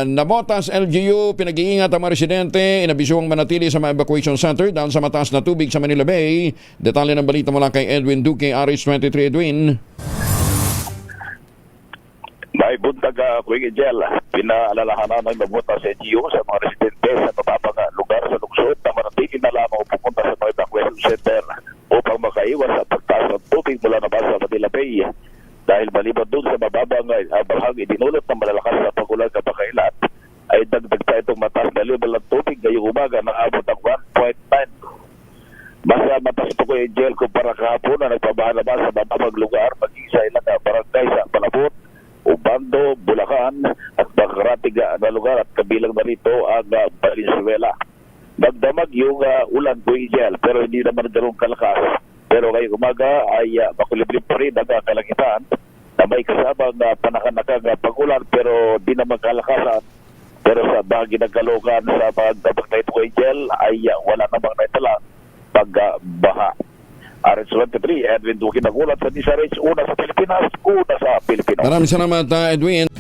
Nabotas LGU, pinag-iingat ang mga residente, inabisyong manatili sa mga evacuation center dahil sa mataas na tubig sa Manila Bay. Detalye ng balita mula kay Edwin Duque, RH23. Edwin. May buntag Kuya Gel, pinaalalahanan ng Nabotas LGU sa mga residente sa mababang lugar sa lungsod na manatili na lamang pupunta sa mga evacuation center upang makaiwas sa pagtaas ng tubig mula na sa Manila Bay. Dahil maliban doon sa mababang bahagi dinulot ng malalakas na pagulan kapakailan, ay dagdag pa itong mataas na level ng tubig ngayong umaga na abot ng 1.9. Mas mataas ito Kuya Gel kumpara kahapon na nagpabahan naman sa mababang lugar maging sa ilang barangay sa Palabot, Ubando, Bulacan at Bakaratig na lugar at kabilang na rito ang Valenzuela. Nagdamag yung ulan Kuya Gel pero hindi naman ganun kalakas. Pero ngayong umaga ay makuliblib pa rin ang kalangitan na may kasamang panakanakang pagulan pero di naman kalakasan. Pero sa bahagi ng Caloocan sa magdamag na ito Kuya Gel ay wala namang naitala pagbaha. RH23, Edwin Duque nagulat sa DZRH, una sa Pilipinas, una sa Pilipinas. Maraming salamat, Edwin.